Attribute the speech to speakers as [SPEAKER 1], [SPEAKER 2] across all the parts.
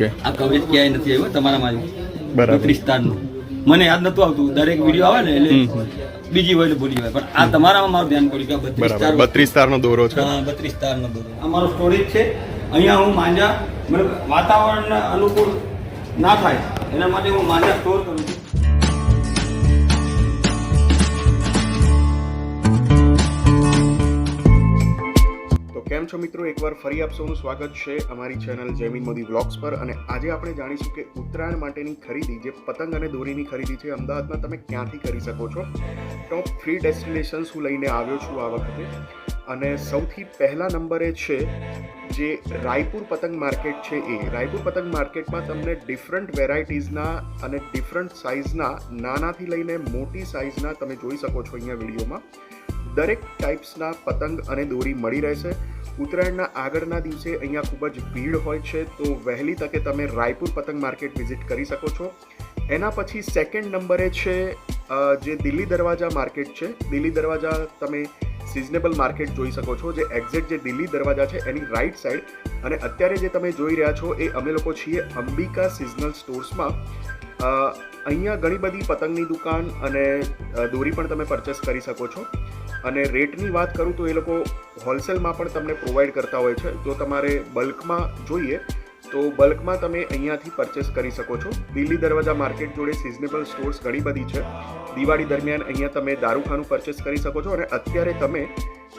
[SPEAKER 1] Okay.
[SPEAKER 2] આ coverage ક્યાંય નથી આવ્યું તમારામાં આવ્યું.
[SPEAKER 1] બરાબર.
[SPEAKER 2] 32 તારનું મને યાદ નતું આવતું. દરેક વિડીયો આવે ને એટલે બીજી હોય એટલે ભૂલી જાય, પણ આ તમારામાં મારું ધ્યાન પડ્યું કે 32 તાર.
[SPEAKER 1] 32 તારનો દોરો છે.
[SPEAKER 2] હા, 32 તારનો દોરો. આ મારો સ્ટોરેજ છે. અહીંયા હું માંજા મતલબ વાતાવરણ અનુકૂળ ના થાય એના માટે હું માંજા સ્ટોર કરું છું.
[SPEAKER 1] કેમ છો મિત્રો, એકવાર ફરી આપ સૌનું સ્વાગત છે અમારી ચેનલ જયમીન મોદી વ્લોગ્સ પર. અને આજે આપણે જાણીશું કે ઉત્તરાયણ માટેની ખરીદી, જે પતંગ અને દોરીની ખરીદી છે, અમદાવાદમાં તમે ક્યાંથી કરી શકો છો. ટોપ 3 ડેસ્ટિનેશન્સ હું લઈને આવ્યો છું આ વખતે. અને સૌથી પહેલા નંબરે છે જે રાયપુર પતંગ માર્કેટ છે. એ રાયપુર પતંગ માર્કેટમાં તમને ડિફરન્ટ વેરાયટીઝના અને ડિફરન્ટ સાઇઝના, નાનાથી લઈને મોટી સાઇઝના તમે જોઈ શકો છો અહીંયા વિડીયોમાં, દરેક ટાઈપ્સના પતંગ અને દોરી મળી રહેશે. ઉત્તરાયણના આગળના દિવસે અહીંયા ખૂબ જ ભીડ હોય છે, તો વહેલી તકે તમે રાયપુર પતંગ માર્કેટ વિઝિટ કરી શકો છો. એના પછી સેકન્ડ નંબરે છે જે દિલ્હી દરવાજા માર્કેટ છે. દિલ્હી દરવાજા તમે સિઝનેબલ માર્કેટ જોઈ શકો છો, જે એક્ઝેક્ટ જે દિલ્હી દરવાજા છે એની રાઈટ સાઈડ. અને અત્યારે જે તમે જોઈ રહ્યા છો એ અમે લોકો છીએ અંબિકા સિઝનલ સ્ટોર્સમાં. અહીંયા ઘણી બધી પતંગની દુકાન અને દોરી પણ તમે પરચેસ કરી શકો છો. અને રેટની વાત કરું તો એ લોકો હોલસેલમાં પણ તમને પ્રોવાઈડ કરતા હોય છે. જો તમારે બલ્કમાં જોઈએ તો બલ્કમાં તમે અહીંયાથી પરચેસ કરી શકો છો. દિલ્હી દરવાજા માર્કેટ જોડે સિઝનેબલ સ્ટોર્સ ઘણી બધી છે. દિવાળી દરમિયાન અહીંયા તમે દારૂખાનું પરચેસ કરી શકો છો. અને અત્યારે તમે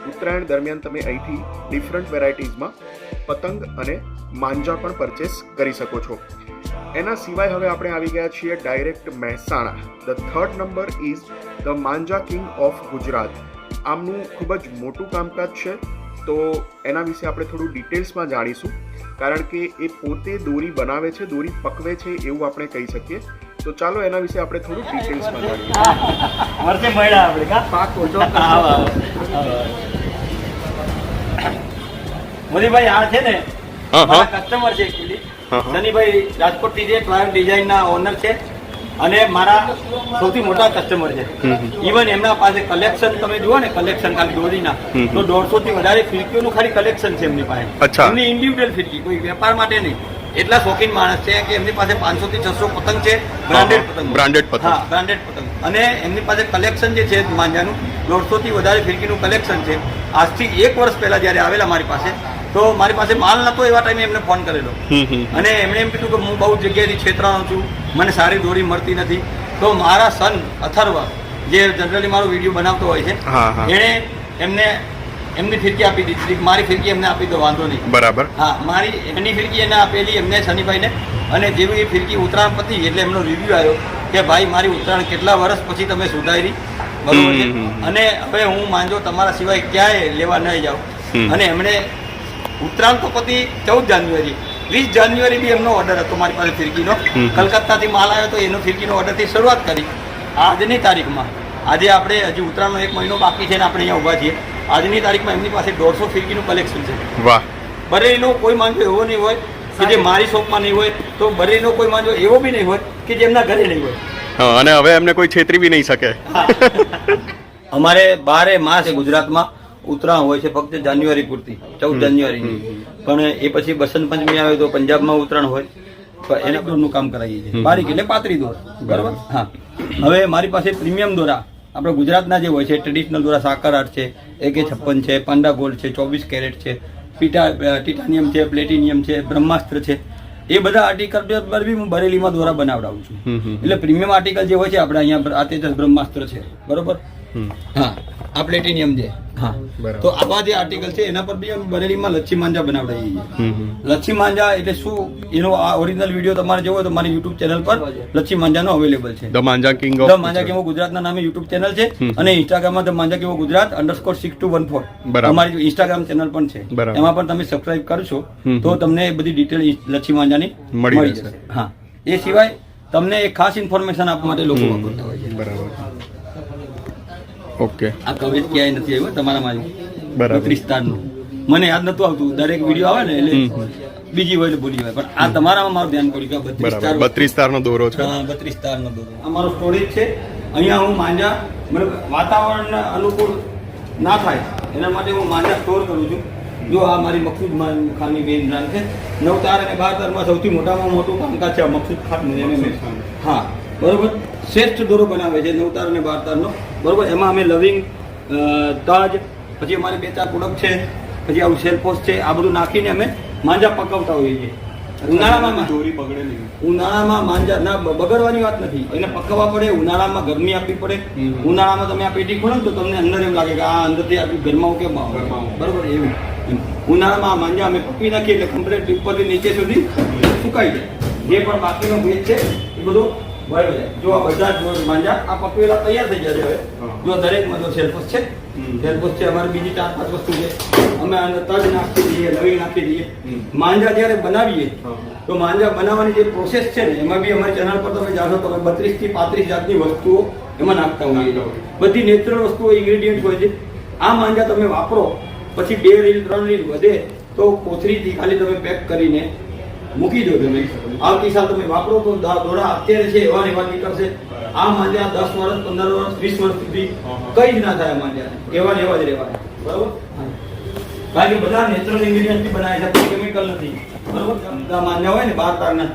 [SPEAKER 1] ઉત્તરાયણ દરમિયાન તમે અહીંથી ડિફરન્ટ વેરાયટીઝમાં પતંગ અને માંજા પણ પરચેસ કરી શકો છો. એના સિવાય હવે આપણે આવી ગયા છીએ direct Mahesana. The third number is the manja king of Gujarat. આમનું ખૂબ જ મોટું કામકાજ છે, તો એના વિશે આપણે થોડું ડિટેલ્સમાં જાણીશું. કારણ કે એ પોતે દોરી બનાવે છે, દોરી પકવે છે એવું આપણે કહી શકીએ. તો ચાલો એના વિશે આપણે થોડું ડિટેલ્સમાં જાણીએ.
[SPEAKER 2] મોદીભાઈ આ છે ને મારા કસ્ટમર છે એકચ્યુઅલી. શનિભાઈ રાજકોટથી જે ટ્રાયલ ડિઝાઇનના ઓનર છે અને મારા સૌથી મોટા કસ્ટમર છે. ઇવન એમના પાસે કલેક્શન તમે જુઓ ને, કલેક્શન ખાલી દોરીના તો 150 થી વધારે ફિરકીઓનું ખાલી કલેક્શન છે એમની પાસે. એમની ઇન્ડિવિડ્યુઅલ ફિરકી, કોઈ વેપાર માટે નહીં. એટલા શોખીન માણસ છે કે એમની પાસે 500 થી 600 પતંગ છે, બ્રાન્ડેડ પતંગ. હા, બ્રાન્ડેડ પતંગ. અને એમની પાસે કલેક્શન જે છે માંજાનું 150 થી વધારે ફિરકીનું કલેક્શન છે. આજથી 1 વર્ષ પહેલા જયારે આવેલા મારી પાસે, તો મારી પાસે માલ નતો, એવા ટાઈમે એમને ફોન કરેલો અને એમણે એમ કીધું કે હું બહુ જગ્યાએથી છેતરાનો છું, મને સારી દોરી મળતી નથી. તો મારા સન અથર્વ, જે જનરલી મારો વિડીયો બનાવતો હોય છે, એણે એમની ફિરકી આપી દીધી. મારી ફિરકી એમને આપી દો, વાંધો નહીં.
[SPEAKER 1] બરાબર.
[SPEAKER 2] હા, મારી એમની ફિરકી એને આપેલી એમને શનિભાઈને. અને જેવી એ ફિરકી ઉત્તરાયણ પતી એટલે એમનો રિવ્યુ આવ્યો કે ભાઈ મારી ઉત્તરાયણ કેટલા વર્ષ પછી તમે સુધારી, બરોબર છે, અને હવે હું માંજો તમારા સિવાય ક્યાંય લેવા નહીં જાઉં. અને એમણે ઉત્તરાયણ તો પતી 14 જાન્યુઆરી, 20 જાન્યુઆરી બી એમનો ઓર્ડર હતો મારી પાસે ફિરકીનો. કલકત્તાથી માલ આવ્યો તો એનો ફિરકીનો ઓર્ડરથી શરૂઆત કરી. આજની તારીખમાં, આજે આપણે હજી ઉત્તરાયણનો 1 મહિનો બાકી છે ને આપણે અહીંયા ઊભા છીએ. આજની તારીખમાં એમની પાસે 150 ફિરકીનું કલેક્શન છે. વાહ. બરેલીનો કોઈ માંજો એવો નહીં હોય કે જે મારી શોપમાં નહીં હોય, તો બરેલીનો કોઈ માંજો એવો બી નહીં હોય કે જે એમના ઘરે નહીં હોય.
[SPEAKER 1] અને હવે એમને કોઈ છેતરી બી નહીં શકે.
[SPEAKER 2] અમારે 12 માસ ગુજરાતમાં ઉત્તરાયણ હોય છે, ફક્ત જાન્યુઆરી પૂરતી, 14 જાન્યુઆરીની. પણ એ પછી બસંત પંચમી આવે તો પંજાબમાં ઉત્તરાયણ હોય, એના પરનું કામ કરાવીએ છીએ. બારીક એટલે પાતળી દોરા, બરાબર. હા, હવે મારી પાસે પ્રીમિયમ દોરા આપણે ગુજરાતના જે હોય છે, ટ્રેડિશનલ દોરા સાકર આર્ટ છે, AK56 છે, પાંડા ગોલ્ડ છે, 24 કેરેટ છે, ટિટાનિયમ છે, પ્લેટિનિયમ છે, બ્રહ્માસ્ત્ર છે, એ બધા આર્ટિકલ પર બી હું બરેલીમાં દોરા બનાવડાવું છું. એટલે પ્રીમિયમ આર્ટિકલ જે હોય છે આપણે અહીંયા, આ તેજસ બ્રહ્માસ્ત્ર છે, બરોબર. હા, આ પ્લેટિનિયમ છે. હા, તો આવા જે આર્ટિકલ છે એના પર બી અમે બરેલીમાં લચ્છી માંજા બનાવડાવીએ છીએ. લચ્છી માંજા એટલે શું, એનો આ ઓરિજિનલ વિડીયો તમારે જોવો તો મારી યુટ્યુબ ચેનલ પર લચ્છી માંજાનો અવેલેબલ છે.
[SPEAKER 1] ધ માંજા કિંગ
[SPEAKER 2] ઓફ ગુજરાતના નામે યુટ્યુબ ચેનલ છે. અને ઇન્સ્ટાગ્રામમાં the manja king of Gujarat _6214 અમારી ઇન્સ્ટાગ્રામ ચેનલ પણ છે. એમાં પણ તમે સબસ્ક્રાઇબ કરશો તો તમને બધી ડિટેલ લચ્છી માંજાની મળી જશે. હા, એ સિવાય તમને એક ખાસ ઇન્ફોર્મેશન આપવા માટે લોકો વાપરતા હોય છે.
[SPEAKER 1] બરાબર. ઓકે.
[SPEAKER 2] આ કવરેજ ક્યાંય નથી આવ્યું તમારામાં આવ્યું. 32 તારનું મને યાદ નતું આવતું. દરેક વિડીયો આવે ને એટલે બીજી હોય એટલે ભૂલી જાય, પણ આ તમારામાં મારું ધ્યાન પડ્યું કે
[SPEAKER 1] 32 તારનો દોરો છે.
[SPEAKER 2] હા, 32 તારનો દોરો. અમારો સ્ટોરેજ છે. અહીંયા હું માંજા મતલબ વાતાવરણ અનુકૂળ ના થાય એના માટે હું માંજા સ્ટોર કરું છું. જો આ મારી મકસૂદ ખાનની મેઇન બ્રાન્ડ છે. 9 તાર અને 12 તારમાં સૌથી મોટામાં મોટું કામકાજ છે આ મકસૂદ ખાન MMA. હા બરોબર, શ્રેષ્ઠ દોરો બનાવે છે 9 તાર અને 12 તારનો. બરોબર, એમાં અમે લવિંગ, તાજ, પછી અમારી 2-4 પ્રોડક્ટ છે, પછી આવું સેલફોસ છે, આ બધું નાખીને અમે માંજા પકવતા હોઈએ છીએ. ઉનાળામાં
[SPEAKER 1] દોરી બગડે નહીં.
[SPEAKER 2] ઉનાળામાં માંજા ના બગડવાની વાત નથી, એને પકવવા પડે, ઉનાળામાં ગરમી આપવી પડે. ઉનાળામાં તમે આ પેટી ખોલો ને તો તમને અંદર એમ લાગે કે આ અંદરથી આટલું ગરમાવું કેમ આવે, બરોબર એવું. ઉનાળામાં આ માંજા અમે પકવી નાખીએ એટલે કમ્પ્લીટ ઉપરથી નીચે સુધી સુકાઈ જાય. જે પણ બાકીનો ભેજ છે એ બધું વળી જાય. જો આ બધા જ માંજા આ પકવેલા તૈયાર થઈ જશે. હવે જો દરેકમાં જો સેલ્ફોસ છે, સેલ્ફોસ છે, અમારે બીજી 4-5 વસ્તુ છે. અમે અંદર તજ નાખી દઈએ, લવિંગ નાખી દઈએ. માંજા જ્યારે બનાવીએ તો માંજા બનાવવાની જે પ્રોસેસ છે ને એમાં બી અમારી ચેનલ પર તમે જાણો તો 32 થી 35 જાતની વસ્તુઓ એમાં નાખતા હોઈએ છીએ. બધી નેચરલ વસ્તુઓ, ઇન્ગ્રેડિયન્ટ હોય છે. આ માંજા તમે વાપરો પછી 2 રીલ 3 રીલ વધે તો કોથળીથી ખાલી તમે પેક કરીને મૂકી દો. તમે આવતી સાલ તમે વાપરો તો દોરા અત્યારે છે એવા ને એવા નીકળશે. આ માંજા 10 વર્ષ, 15 વર્ષ, 20 વર્ષ સુધી કઈ જ ના થાય. માંજા એવા ને એવા જ રહેવાના, બરોબર. કારણ કે બધા નેચરલ ઇન્ગ્રેડિયન્ટથી બનાવે છે, કોઈ કેમિકલ નથી, બરોબર. આ માંજા હોય ને 12 તારના,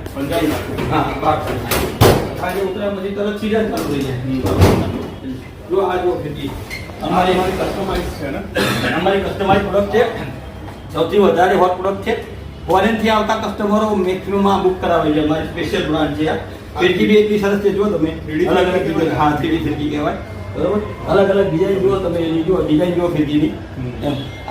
[SPEAKER 2] હા 12 તારના, આજે ઉતરાયણ પછી તરત સીઝન ચાલુ થઈ જાય. જો આ જો ખેતી અમારી કસ્ટમાઇઝ છે ને, અમારી કસ્ટમાઇઝ પ્રોડક્ટ છે. સૌથી વધારે હોટ પ્રોડક્ટ છે. ફોરેનથી આવતા કસ્ટમરો મેક્સિમમ આ બુક કરાવે છે. અમારી સ્પેશિયલ બ્રાન્ડ છે. ફિરકી બી એટલી સરસ છે. જો તમે અલગ અલગ ડિઝાઇન, હા 3D ફિરકી કહેવાય, બરોબર. અલગ અલગ ડિઝાઇન જુઓ તમે, એની જો ડિઝાઇન જુઓ ફિરકીની.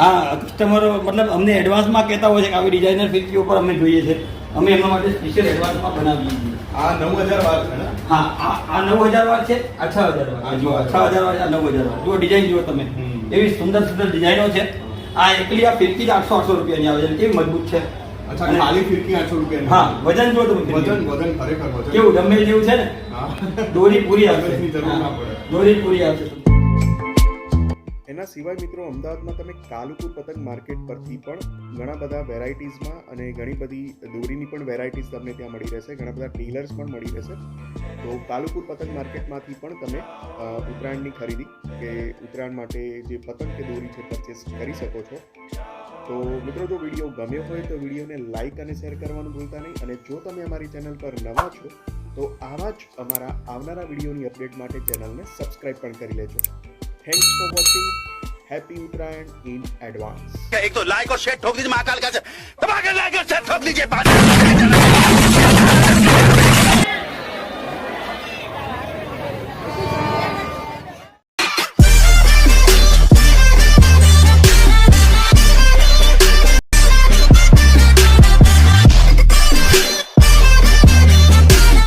[SPEAKER 2] આ કસ્ટમરો મતલબ અમને એડવાન્સમાં કહેતા હોય છે કે આવી ડિઝાઇનર ફિરકીઓ પર અમે જોઈએ છે. અમે એમના માટે સ્પેશિયલ એડવાન્સમાં બનાવીએ છીએ.
[SPEAKER 1] આ 9000 વાર છે ને?
[SPEAKER 2] હા આ 9000 વાર છે, આ 6000 વાર. જો 6000 વાર, આ 9000 વાર. જો ડિઝાઇન જુઓ તમે, એવી સુંદર સુંદર ડિઝાઇનો છે. આ એકલી આ ફિરકી જ 800 રૂપિયાની આવે છે. કેવી મજબૂત છે.
[SPEAKER 1] અચ્છા, ખાલી ફિરકી 800 રૂપિયા?
[SPEAKER 2] હા, વજન જો તમે,
[SPEAKER 1] વજન ખરેખર વજન
[SPEAKER 2] કેવું ગમે જેવું છે ને. દોરી પૂરી આવશે,
[SPEAKER 1] જરૂર ના પડે.
[SPEAKER 2] દોરી પૂરી આવશે.
[SPEAKER 1] એના સિવાય મિત્રો અમદાવાદમાં તમે કાલુપુર પતંગ માર્કેટ પરથી પણ ઘણા બધા વેરાયટીઝમાં અને ઘણી બધી દોરીની પણ વેરાયટીઝ તમને ત્યાં મળી રહેશે. ઘણા બધા ટેલર્સ પણ મળી રહેશે. તો કાલુપુર પતંગ માર્કેટમાંથી પણ તમે ઉત્તરાયણની ખરીદી કે ઉત્તરાયણ માટે જે પતંગ કે દોરી છે પરચેસ કરી શકો છો. તો મિત્રો જો વિડીયો ગમ્યો હોય તો વિડીયોને લાઇક અને શેર કરવાનું ભૂલતા નહીં. અને જો તમે અમારી ચેનલ પર નવા છો તો આવા જ અમારા આવનારા વિડીયોની અપડેટ માટે ચેનલને સબસ્ક્રાઇબ પણ કરી લેજો. Thanks for watching. Happy Uttarayan in advance.
[SPEAKER 3] एक तो लाइक और शेयर ठोक दीजिए महाकाल का दबा के लाइक और शेयर ठोक दीजिए.